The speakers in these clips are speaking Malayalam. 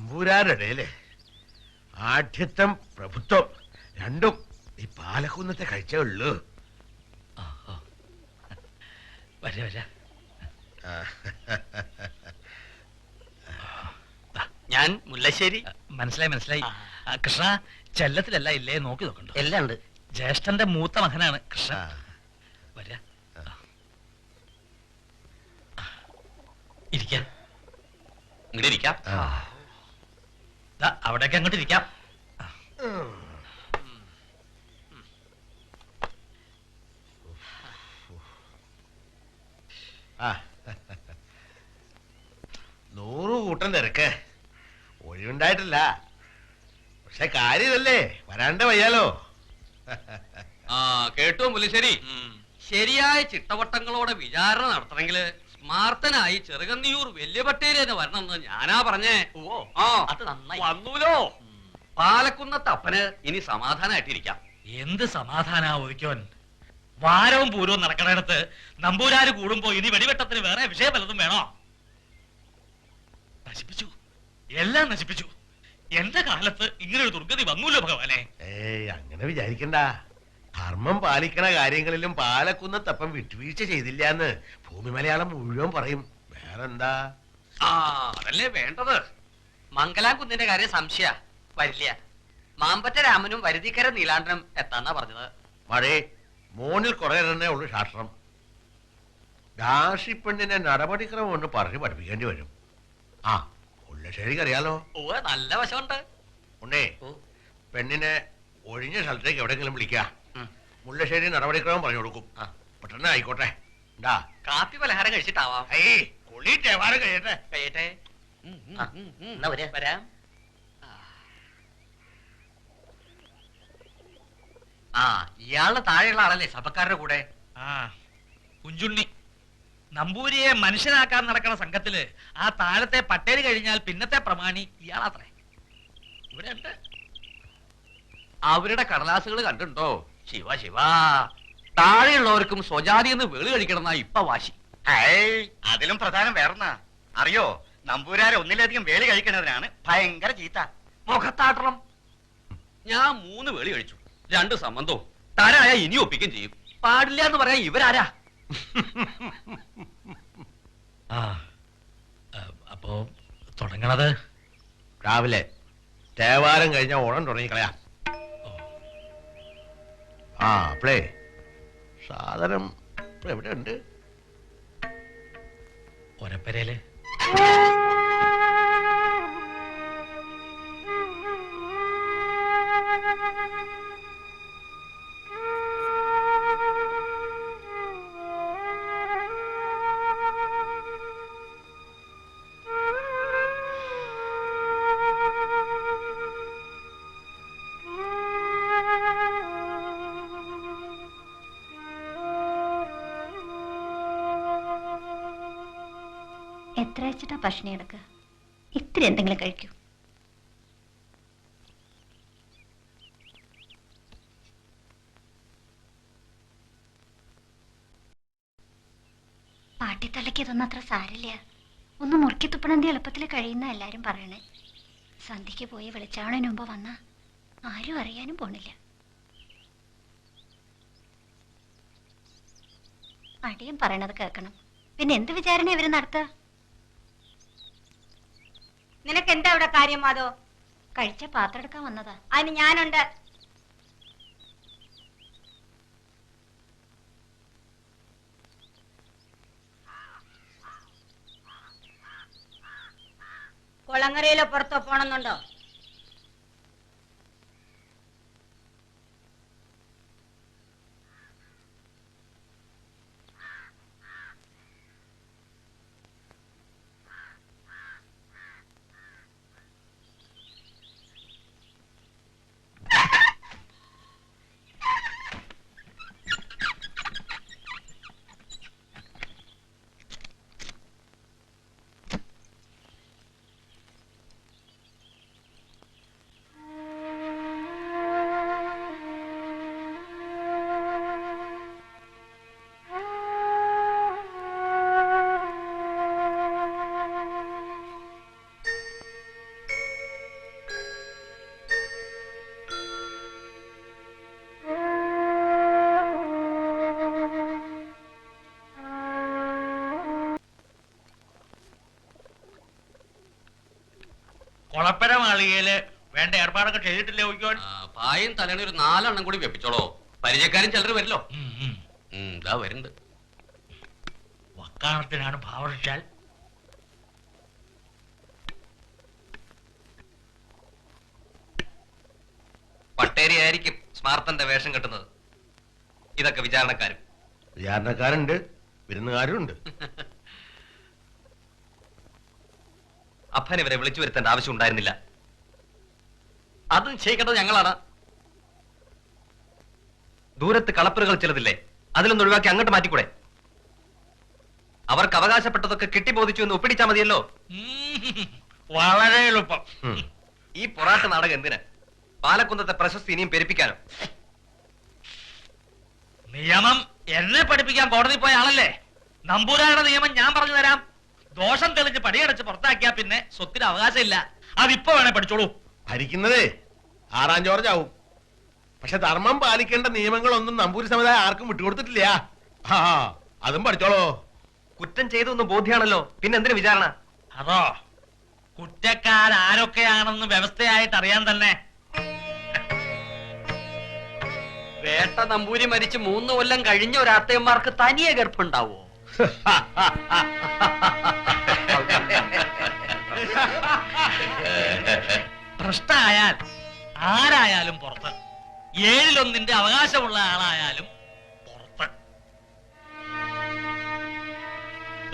നമ്പൂരാരുടെ ആഠ്യത്വം പ്രഭുത്വം രണ്ടും ഈ പാലക്കുന്നത്തെ കഴിച്ചേ ഉള്ളൂ. വരാ വരാ. ഞാൻ മുല്ലശ്ശേരി. മനസ്സിലായി മനസ്സിലായി. കൃഷ്ണ ചെല്ലത്തിലല്ല ഇല്ലേ നോക്കി നോക്കണ്ടോ? എല്ലാം ഉണ്ട്. ജ്യേഷ്ഠന്റെ മൂത്ത മകനാണ് കൃഷ്ണ. വരാ ഇരിക്കാം. ഇങ്ങനെ ഇരിക്കാം. അവിടേക്ക് അങ്ങോട്ട് ഇരിക്കാം. നൂറ് കൂട്ടം തിരക്ക് ഒഴിവുണ്ടായിട്ടില്ല. പക്ഷെ കാര്യമല്ലേ വരാണ്ട് വയ്യാലോ. കേട്ടോ മുല്ലശ്ശേരി, ശരിയായ ചിട്ടവട്ടങ്ങളോടെ വിചാരണ നടത്തണമെങ്കിൽ സ്മാർത്തനായി ചെറുകന്നിയൂർ വലിയ പട്ടേലെന്ന് വരണമെന്ന് ഞാനാ പറഞ്ഞേ. വന്നൂലോ. പാലക്കുന്നത്ത് അപ്പന് ഇനി സമാധാനായിട്ടിരിക്കാം. എന്ത് സമാധാനാ ഒഴിക്കോൻ? വാരവും പൂരവും നടക്കണടുത്ത് നമ്പൂരാര് കൂടുമ്പോ ഇനി വെടിവെട്ടത്തിന് വേറെ വിഷയം വല്ലതും വേണോ? നശിപ്പിച്ചു, എല്ലാം നശിപ്പിച്ചു. എന്റെ കാലത്ത് ഇങ്ങനൊരു ദുർഗതി വന്നൂല്ലോ ഭഗവാനെ. അങ്ങനെ വിചാരിക്കണ്ട. ധർമ്മം പാലിക്കണ കാര്യങ്ങളിലും പാലക്കുന്നത്തപ്പം വിട്ടുവീഴ്ച ചെയ്തില്ല എന്ന് ഭൂമി മലയാളം മുഴുവൻ പറയും. വേറെന്താ? അതല്ലേ വേണ്ടത്. മംഗലാംകുന്നിന്റെ കാര്യം സംശയ വരില്ല. മാമ്പറ്റ രാമനും വരുതിക്കര നീലാണ്ടനും എത്താന്നാ പറഞ്ഞത്. മഴേ മോണിൽ കുറെ തന്നെ ഉള്ളു ശാസ്ത്രം. ദാഷിപ്പെണ്ണിനെ നടപടിക്രമം ഒന്ന് പറഞ്ഞു പഠിപ്പിക്കേണ്ടി വരും. മുല്ലശ്ശേരിക്ക് അറിയാലോ. നല്ല വശമുണ്ട്. ഉണ്ണേ, പെണ്ണിനെ ഒഴിഞ്ഞ സ്ഥലത്തേക്ക് എവിടെയെങ്കിലും വിളിക്ക. മുല്ലശ്ശേരി നടപടിക്രമം പറഞ്ഞു കൊടുക്കും. പെട്ടെന്ന് ആയിക്കോട്ടെ. എന്താ കാപ്പി പലഹാരം കഴിച്ചിട്ടാവാം. കൊള്ളിട്ടേവാരം കഴിയട്ടെ. കഴിയട്ടെ. വരാം. ഇയാളുടെ താഴെയുള്ള ആളല്ലേ സഭക്കാരുടെ കൂടെ? കുഞ്ചുണ്ണി. നമ്പൂരിയെ മനുഷ്യനാക്കാൻ നടക്കുന്ന സംഘത്തില് ആ താഴത്തെ പട്ടേല് കഴിഞ്ഞാൽ പിന്നത്തെ പ്രമാണി ഇയാളാത്രേ. ഇവിടെ ഉണ്ട്. അവരുടെ കടലാസുകൾ കണ്ടിട്ടുണ്ടോ? ശിവ ശിവ. താഴെയുള്ളവർക്കും സ്വജാതി എന്ന് വേളി കഴിക്കണമെന്നാ ഇപ്പൊ വാശി. അതിലും പ്രധാനം വേറെന്നാ അറിയോ? നമ്പൂരാരെ ഒന്നിലധികം വേളി കഴിക്കുന്നതിനാണ് ഭയങ്കര ചീത്ത. മുഖത്താട്ടണം. ഞാൻ 3 വേളി കഴിച്ചു, 2 സംബന്ധവും. താരായ ഇനി ഒപ്പിക്കും ചെയ്യും. പാടില്ല എന്ന് പറയാൻ ഇവരാരാ? അപ്പോ തുടങ്ങണത് രാവിലെ തേവാരം കഴിഞ്ഞ ഓണം തുടങ്ങിക്കളയാ. അപ്പളേ സാധനം എവിടെ ഉണ്ട്? ഒരപ്പരയില്. എത്ര വെച്ചിട്ടാ ഭക്ഷണം എടുക്കുക? ഇത്തിരി എന്തെങ്കിലും കഴിക്കൂ. പാട്ടിത്തലയ്ക്ക് ഇതൊന്നും അത്ര സാരില്ല. ഒന്ന് മുറുക്കി തുപ്പണന്തി എളുപ്പത്തിൽ കഴിയുന്ന എല്ലാരും പറയണേ. സന്ധ്യക്ക് പോയി വെളിച്ചാവണതിന് മുമ്പ് വന്ന ആരും അറിയാനും പോണില്ല. അടിയും പറയണത് കേൾക്കണം. പിന്നെ എന്ത് വിചാരണ ഇവര് നടത്തുക? നിനക്ക് എന്താ ഇവിടെ കാര്യം? മാധോ കഴിച്ച പാത്രം എടുക്കാൻ വന്നതാ. അതിന് ഞാനുണ്ട്. കുളങ്ങരയിലോ പുറത്തോ പോണമെന്നുണ്ടോ? കൊളപ്പര മാളികയില് വേണ്ട ഏർപ്പാടൊക്കെ ചെയ്തിട്ടില്ലേ നോക്കിയോൻ? പായും തലേണ ഒരു 4 എണ്ണം കൂടി വെപ്പിച്ചോളോ. പരിചയക്കാരും ചിലർ വരില്ലോ. ഇതാ വരുന്നുണ്ട്. വക്കാണത്തിനാണ് ഭാവറിച്ചാൽ പട്ടേരി ആയിരിക്കും സ്മാർത്തന്റെ വേഷം കെട്ടുന്നത്. ഇതൊക്കെ വിചാരണക്കാരും. വിചാരണക്കാരുണ്ട്, വിരുന്നുകാരും ഉണ്ട്. അപ്പൻ ഇവരെ വിളിച്ചു വരുത്തേണ്ട ആവശ്യം ഉണ്ടായിരുന്നില്ല. അത് ചെയ്യേണ്ടത് ഞങ്ങളാണ്. ദൂരത്ത് കളപ്പുരകൾ ചിലതില്ലേ, അതിലൊന്ന് ഒഴിവാക്കി അങ്ങോട്ട് മാറ്റിക്കൂടെ? അവർക്ക് അവകാശപ്പെട്ടതൊക്കെ കിട്ടിബോധിച്ചു എന്ന് ഒപ്പിടിച്ചാൽ മതിയല്ലോ. വളരെ എളുപ്പം. ഈ പൊറാട്ട് നാടകം എന്തിന്? പാലക്കുന്നത്തെ പ്രശസ്തി ഇനിയും പെരുപ്പിക്കാനോ? നിയമം എന്നെ പഠിപ്പിക്കാൻ കോടതി പോയ ആളല്ലേ. നമ്പൂരാരുടെ നിയമം ഞാൻ പറഞ്ഞു തരാം. ദോഷം തെളിഞ്ഞ് പടിയടച്ച് പുറത്താക്കിയാ പിന്നെ സ്വത്തിന് അവകാശമില്ല. അതിപ്പോ വേണേ പഠിച്ചോളൂ. ഭരിക്കുന്നതേ 6-ആം ജോർജ് ആവും. പക്ഷെ ധർമ്മം പാലിക്കേണ്ട നിയമങ്ങളൊന്നും നമ്പൂരി സമുദായം ആർക്കും വിട്ടുകൊടുത്തിട്ടില്ല. ആ അതും പഠിച്ചോളൂ. കുറ്റം ചെയ്തൊന്ന് ബോധ്യാണല്ലോ, പിന്നെ എന്തിനു വിചാരണ? അതോ കുറ്റക്കാരാരൊക്കെയാണെന്ന് വ്യവസ്ഥയായിട്ട് അറിയാൻ തന്നെ. വേട്ട നമ്പൂരി മരിച്ച് 3 കൊല്ലം കഴിഞ്ഞ ഒരാത്തയന്മാർക്ക് തനിയെ ഗർഭമുണ്ടാവോ? ഭ്രഷ്ടായാൽ ആരായാലും പുറത്ത്. 7-1 അവകാശമുള്ള ആളായാലും പുറത്ത്.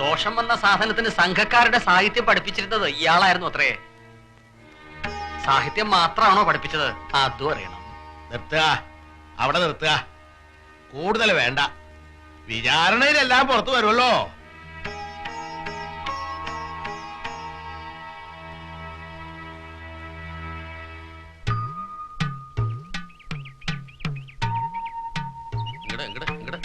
ദോഷം വന്ന സാധനത്തിന് സംഘക്കാരുടെ സാഹിത്യം പഠിപ്പിച്ചിരുന്നത് ഇയാളായിരുന്നു അത്രേ. സാഹിത്യം മാത്രമാണോ പഠിപ്പിച്ചത്? അതും അറിയണം. നിർത്തുക, അവിടെ നിർത്തുക. കൂടുതൽ വേണ്ട. വിചാരണയിലെല്ലാം പുറത്തു വരുമല്ലോ. ഇങ്ങട് ഇങ്ങട് ഇങ്ങട്.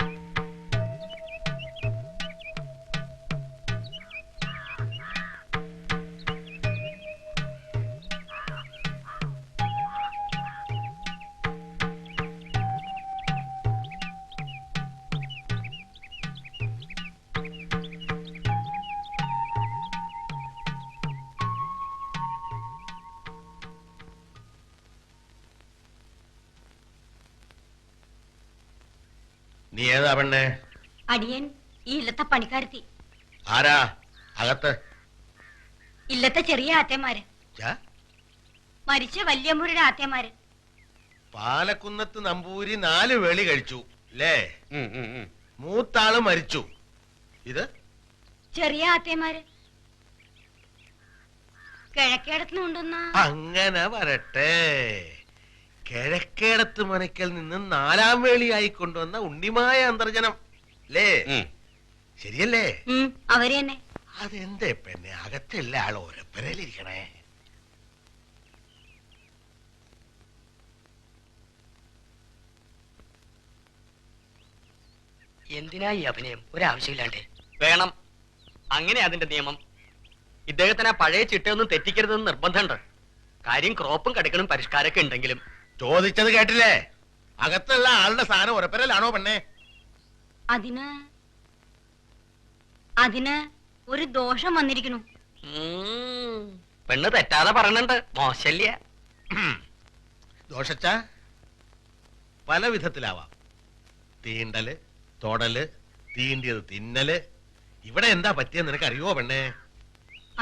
നീ ഏതാ പെണ്ണെ? അടിയൻ ഈ ഇല്ലത്തെ പണിക്കാരത്തി. ആരാ അകത്ത്? ഇല്ലത്തെ ചെറിയ ആത്തേമാര്, ഛ, മരിച്ച വല്യമ്മൂരുടെ ആത്തേമാര്. പാലക്കുന്നത്ത് നമ്പൂരി 4 വേളി കഴിച്ചു അല്ലേ? ഉം, ഉം, ഉം. മൂത്താള് മരിച്ചു. ഇത് ചെറിയ ആത്തേമാര് കിഴക്കേടത്തുനിന്ന് കൊണ്ടുവന്ന. അങ്ങനെ വരട്ടെ. കിഴക്കേടത്ത് മനക്കൽ നിന്ന് 4-ആം വേളിയായി കൊണ്ടുവന്ന ഉണ്ണിമായ അന്തർജനം അല്ലേ? ശരിയല്ലേ? അവര് തന്നെ. അതെന്തേ പെണ്ണെ അകത്തുള്ള ആൾ ഓരപ്പരയിലിരിക്കണേ? എന്തിനാ ഈ അഭിനയം? ഒരാവശ്യമില്ലാണ്ട്. വേണം, അങ്ങനെ അതിന്റെ നിയമം. ഇദ്ദേഹത്തിന് ആ പഴയ ചിട്ടയൊന്നും തെറ്റിക്കരുതെന്ന് നിർബന്ധമുണ്ട്. കാര്യം ക്രോപ്പും കടുക്കണും പരിഷ്കാരമൊക്കെ ഉണ്ടെങ്കിലും. ചോദിച്ചത് കേട്ടില്ലേ? അകത്തുള്ള ആളുടെ സ്ഥാനം ഉറപ്പരലാണോ പെണ്ണെ? അതിന് ഒരു ദോഷം വന്നിരിക്കുന്നു. പെണ്ണ് തെറ്റാതെ പറയണുണ്ട്. മോശല്യ. ദോഷച്ച പല വിധത്തിലാവാം. തീണ്ടല്, തൊടല്, തീണ്ടിയത് തിന്നല്. ഇവിടെ എന്താ പറ്റിയെന്ന് നിനക്കറിയോ പെണ്ണെ?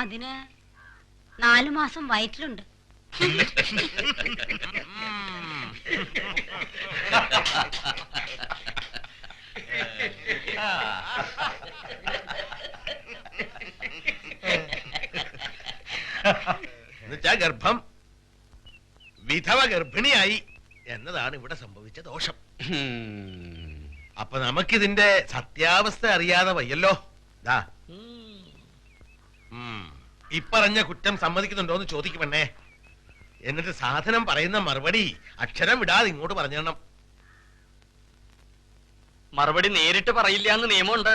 അതിന് 4 മാസം വയറ്റിലുണ്ട്. എന്നുവെച്ചാ ഗർഭം വിധവ ഗർഭിണിയായി എന്നതാണ് ഇവിടെ സംഭവിച്ച ദോഷം. അപ്പൊ നമുക്കിതിന്റെ സത്യാവസ്ഥ അറിയാതെ വയ്യല്ലോ. ദാ ഇപ്പറഞ്ഞ കുറ്റം സമ്മതിക്കുന്നുണ്ടോന്ന് ചോദിക്കുമെണ്ണേ. എന്നിട്ട് സാധനം പറയുന്ന മറുപടി അക്ഷരം വിടാതെ ഇങ്ങോട്ട് പറഞ്ഞണം. മറുപടി നേരിട്ട് പറയില്ല എന്ന് നിയമമുണ്ട്.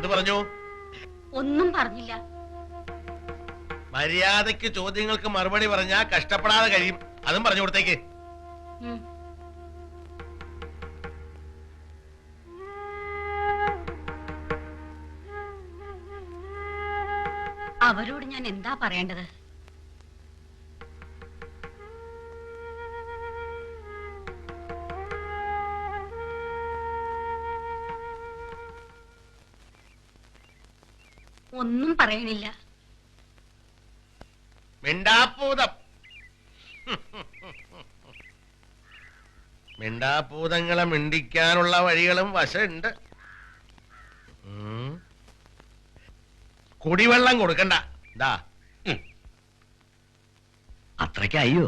എന്ത് പറഞ്ഞു? ഒന്നും പറഞ്ഞില്ല. മര്യാദയ്ക്ക് ചോദ്യങ്ങൾക്ക് മറുപടി പറഞ്ഞാ കഷ്ടപ്പെടാതെ കഴിയും. അതും പറഞ്ഞു കൊടുത്തേക്ക്. ഉം. അവരോട് ഞാൻ എന്താ പറയേണ്ടത്? ഒന്നും പറയണില്ല. മിണ്ടാപ്പൂതം. മിണ്ടാപ്പൂതങ്ങളെ മിണ്ടിക്കാനുള്ള വഴികളും വശമുണ്ട്. കുടിവെള്ളം കൊടുക്കണ്ട. ദാ അത്രയ്ക്കയ്യോ?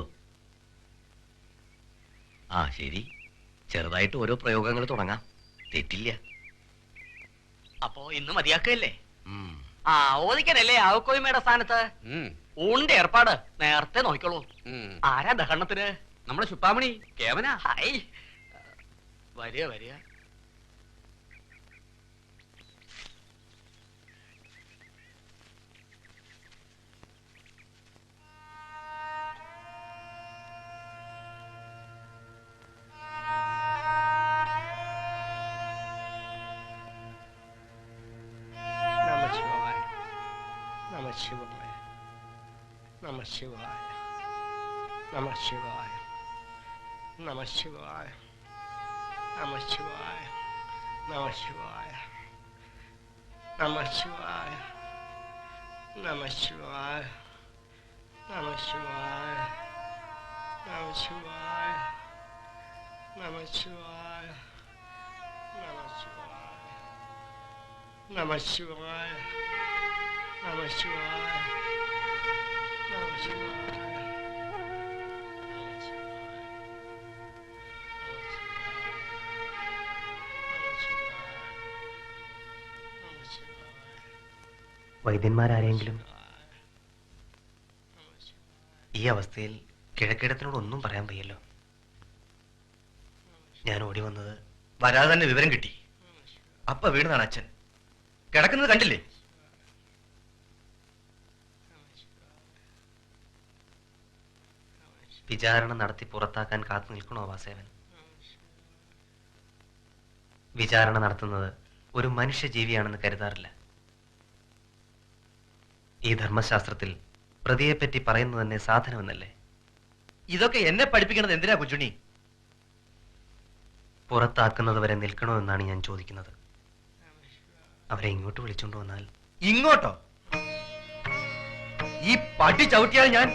ആ ശരി, ചെറുതായിട്ട് ഓരോ പ്രയോഗങ്ങൾ തുടങ്ങാം, തെറ്റില്ല. അപ്പോ ഇന്ന് മതിയാക്കല്ലേ? ആ ഓദിക്കാനല്ലേ ആവക്കോയ്മയുടെ സ്ഥാനത്ത് ഊണിന്റെ ഏർപ്പാട് നേരത്തെ നോക്കിക്കോളൂ. ആരാ ദഹരണത്തിന്? നമ്മുടെ ശുപ്പാമണി കേവനാ. ഹായ്, വരിക വരിക. വൈദ്യന്മാരാരെങ്കിലും ഈ അവസ്ഥയിൽ കിഴക്കിടത്തിനോട് ഒന്നും പറയാൻ വയ്യല്ലോ. ഞാൻ ഓടി വന്നത് വരാതെ തന്നെ വിവരം കിട്ടി. അപ്പ വീണതാണ് അച്ഛൻ. കിടക്കുന്നത് കണ്ടില്ലേ? വിചാരണ നടത്തി പുറത്താക്കാൻ കാത്തു നിൽക്കണോ വാസേവൻ? വിചാരണ നടത്തുന്നത് ഒരു മനുഷ്യജീവിയാണെന്ന് കരുതാറില്ല. ഈ ധർമ്മശാസ്ത്രത്തിൽ പ്രതിയെപ്പറ്റി പറയുന്നത് തന്നെ സാധനമെന്നല്ലേ? ഇതൊക്കെ എന്നെ പഠിപ്പിക്കണത് എന്തിനാ കുഞ്ചുണ്ണി? പുറത്താക്കുന്നത് വരെ നിൽക്കണോ എന്നാണ് ഞാൻ ചോദിക്കുന്നത്. അവരെ ഇങ്ങോട്ട് വിളിച്ചോണ്ട് വന്നാൽ? ഇങ്ങോട്ടോ? ഈ പട്ടി ചവിട്ടിയാൽ ഞാൻ?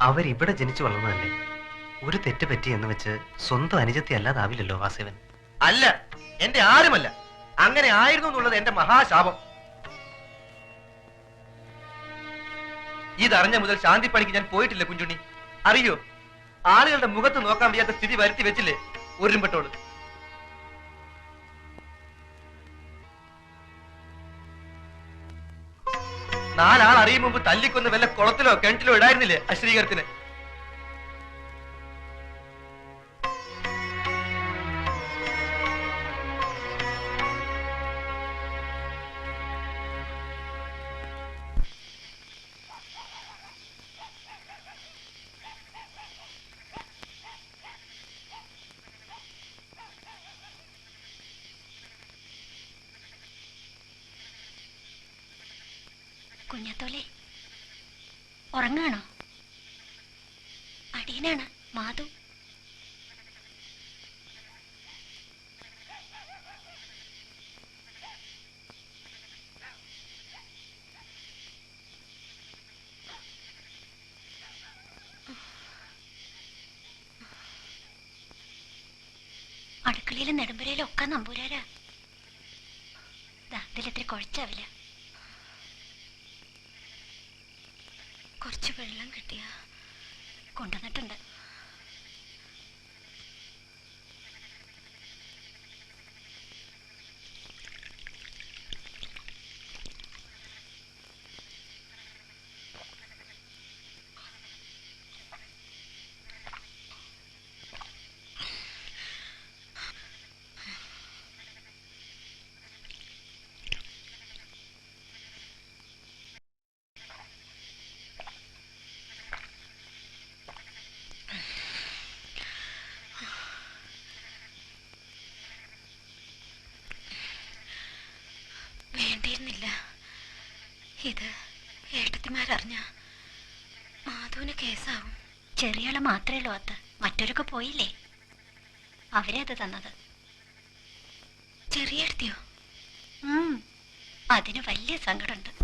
അവരിവിടെ ജനിച്ചു വളർന്നതല്ലേ. ഒരു തെറ്റ് പറ്റി എന്ന് വെച്ച് സ്വന്തം അനുജത്തെ അല്ലാതാവില്ലല്ലോ വാസവൻ. അല്ല, എന്റെ ആരുമല്ല. അങ്ങനെ ആയിരുന്നു എന്നുള്ളത് എന്റെ മഹാശാപം. ഇതറിഞ്ഞ മുതൽ ശാന്തി പണിക്ക് ഞാൻ പോയിട്ടില്ല കുഞ്ചുണ്ണി. അറിയോ, ആളുകളുടെ മുഖത്ത് നോക്കാൻ വയ്യാത്ത സ്ഥിതി വരുത്തി വെച്ചില്ലേ ഒരുമ്പെട്ടോള്. നാലാൾ അറിയും മുമ്പ് തല്ലിക്കൊന്ന് വല്ല കുളത്തിലോ കിണറ്റിലോ ഇടായിരുന്നില്ലേ അശ്രീകരത്തിന്? കുഞ്ഞത്തോലെ ഉറങ്ങാണോ? അടിയനാണ് മാധു. അടുക്കളയിലും നെടുമ്പരയിലും ഒക്കെ നമ്പൂരാരാ. ഇതിലെത്ര കുഴച്ചാവില്ല. കുറച്ച് വെള്ളം കിട്ടിയ കൊണ്ടുവന്നിട്ടുണ്ട്. ഇത് ഏട്ടത്തിമാരറിഞ്ഞ മാധുവിന് കേസാവും. ചെറിയാള് മാത്രമേ ഉള്ളൂ അത്ത്, മറ്റൊരൊക്കെ പോയില്ലേ. അവരെ അത് തന്നത്. ചെറിയ എടുത്തിയോ? അതിന് വലിയ സങ്കടമുണ്ട്.